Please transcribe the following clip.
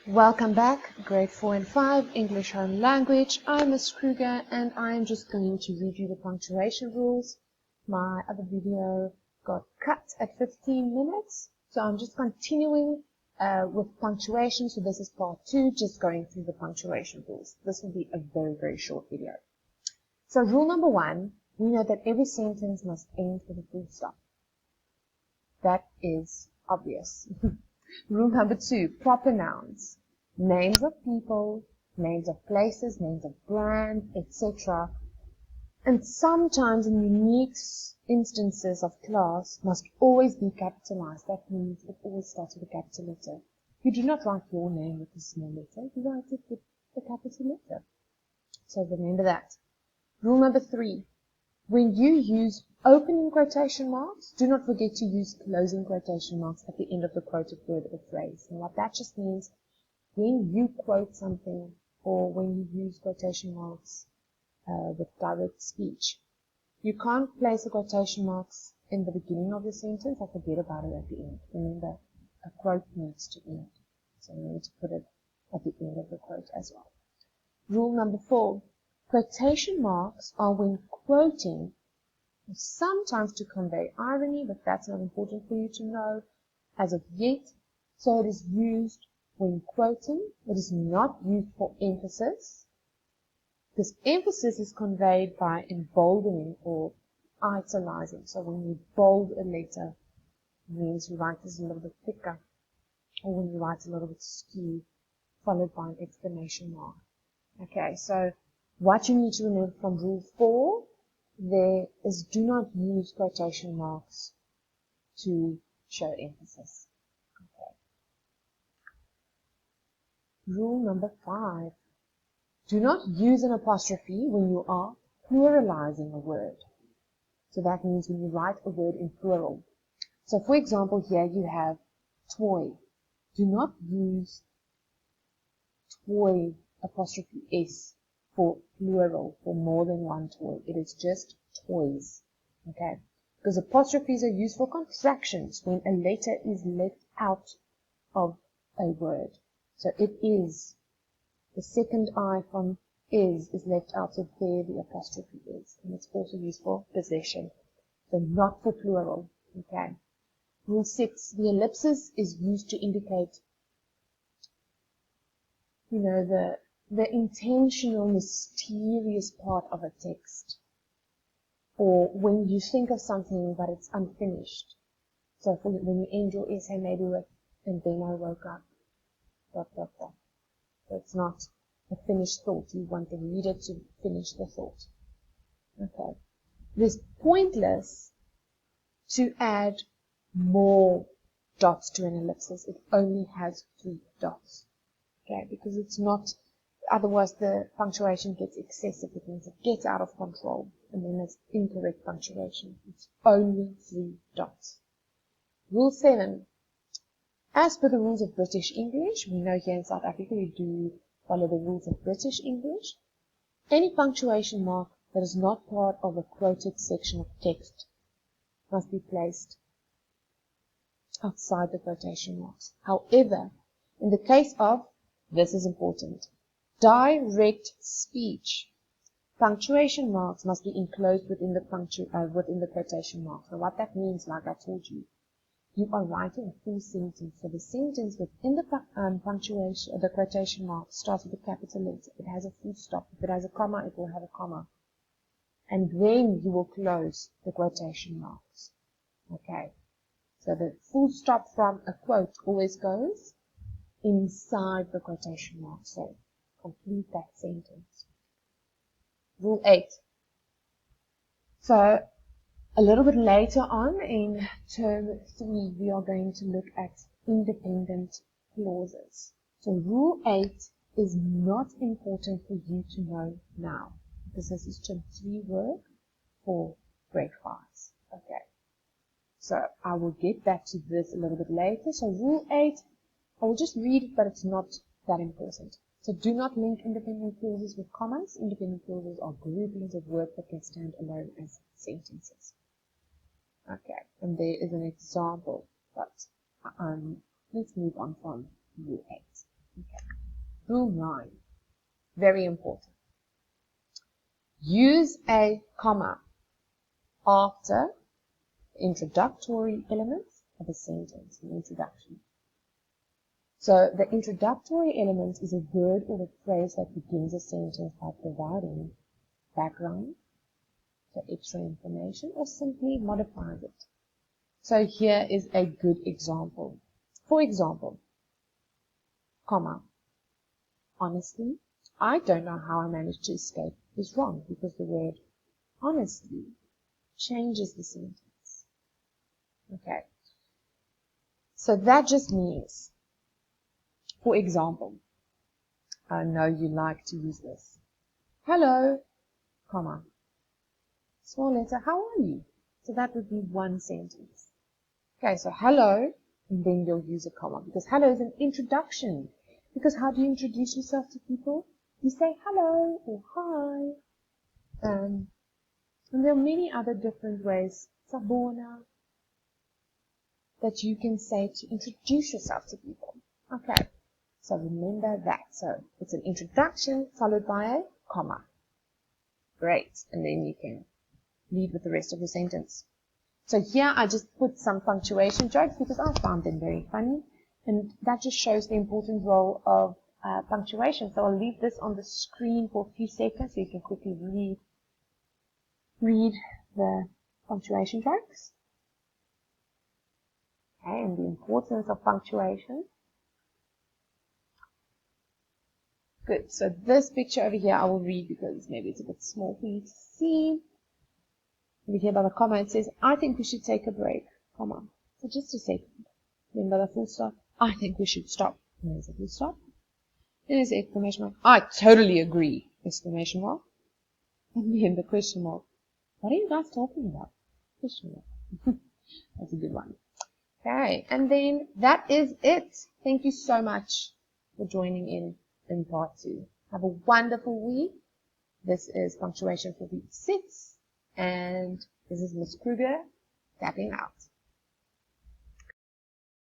Welcome back, grade 4 and 5, English Home Language. I'm Miss Kruger and I'm just going to review the punctuation rules. My other video got cut at 15 minutes, so I'm just continuing with punctuation. So this is part 2, just going through the punctuation rules. This will be a very, very short video. So rule number 1, we know that every sentence must end with a full stop. That is obvious. Rule number 2, proper nouns. Names of people, names of places, names of brands, etc. And sometimes in unique instances of class must always be capitalized. That means it always starts with a capital letter. You do not write your name with a small letter, you write it with a capital letter. So remember that. Rule number 3, when you use opening quotation marks, do not forget to use closing quotation marks at the end of the quoted word or phrase. And what that just means, when you quote something or when you use quotation marks with direct speech, you can't place the quotation marks in the beginning of the sentence and forget about it at the end. Remember, a quote needs to end. So you need to put it at the end of the quote as well. Rule number 4, quotation marks are when quoting, sometimes to convey irony, but that's not important for you to know as of yet. So it is used when quoting. It is not used for emphasis, because emphasis is conveyed by emboldening or italicizing. So when you bold a letter, it means you write this a little bit thicker, or when you write a little bit skew, followed by an exclamation mark. Okay, so what you need to remember from rule 4 there is, do not use quotation marks to show emphasis. Okay. Rule number 5, do not use an apostrophe when you are pluralizing a word. So that means when you write a word in plural. So for example, here you have toy. Do not use toy apostrophe s for plural, for more than one toy. It is just toys. Okay? Because apostrophes are used for contractions when a letter is left out of a word. So it is, the second I from is left out, so there the apostrophe is. And it's also used for possession. So not for plural. Okay? Rule 6, the ellipsis is used to indicate, the intentional, mysterious part of a text, or when you think of something but it's unfinished. So when you end your essay maybe with, and then I woke up, ... So it's not a finished thought. You want the reader to finish the thought. Okay. It is pointless to add more dots to an ellipsis. It only has 3 dots. Okay, because it's not, otherwise the punctuation gets excessive. It means it gets out of control, and then it's incorrect punctuation. It's only 3 dots. Rule 7. As per the rules of British English, we know here in South Africa we do follow the rules of British English. Any punctuation mark that is not part of a quoted section of text must be placed outside the quotation marks. However, in the case of, this is important, direct speech, punctuation marks must be enclosed within the quotation marks. So what that means, like I told you, you are writing a full sentence. So the sentence within the punctuation, the quotation mark starts with a capital letter. It has a full stop. If it has a comma, it will have a comma. And then you will close the quotation marks. Okay. So the full stop from a quote always goes inside the quotation mark. So complete that sentence. Rule 8. So a little bit later on in term 3, we are going to look at independent clauses. So rule 8 is not important for you to know now, because this is term 3 work for grade 5s. Okay. So I will get back to this a little bit later. So rule 8, I will just read it, but it's not that important. So do not link independent clauses with commas. Independent clauses are groupings of words that can stand alone as sentences. Okay, and there is an example, but let's move on from rule 8. Okay. Rule 9. Very important. Use a comma after the introductory elements of a sentence, an introduction. So the introductory element is a word or a phrase that begins a sentence by providing background, so extra information, or simply modifies it. So here is a good example. For example, comma, honestly, I don't know how I managed to escape is wrong because the word honestly changes the sentence. Okay. So that just means, for example, I know you like to use this. Hello, comma, small letter, how are you? So that would be one sentence. Okay, so hello, and then you'll use a comma because hello is an introduction. Because how do you introduce yourself to people? You say hello or hi. And there are many other different ways, Sabona, that you can say to introduce yourself to people. Okay, so remember that. So it's an introduction followed by a comma. Great, and then you can lead with the rest of the sentence. So here I just put some punctuation jokes because I found them very funny, and that just shows the important role of punctuation. So I'll leave this on the screen for a few seconds so you can quickly read the punctuation jokes. Okay, and the importance of punctuation. Good, so this picture over here I will read because maybe it's a bit small for you to see. Over here by the comma it says, I think we should take a break, comma. So just a second. Then by the full stop, I think we should stop. And there's a full stop. Then there's the exclamation mark. I totally agree, exclamation mark. And then the question mark. What are you guys talking about? Question mark. That's a good one. Okay, and then that is it. Thank you so much for joining in part 2. Have a wonderful week. This is punctuation for week 6. And this is Miss Kruger tapping out.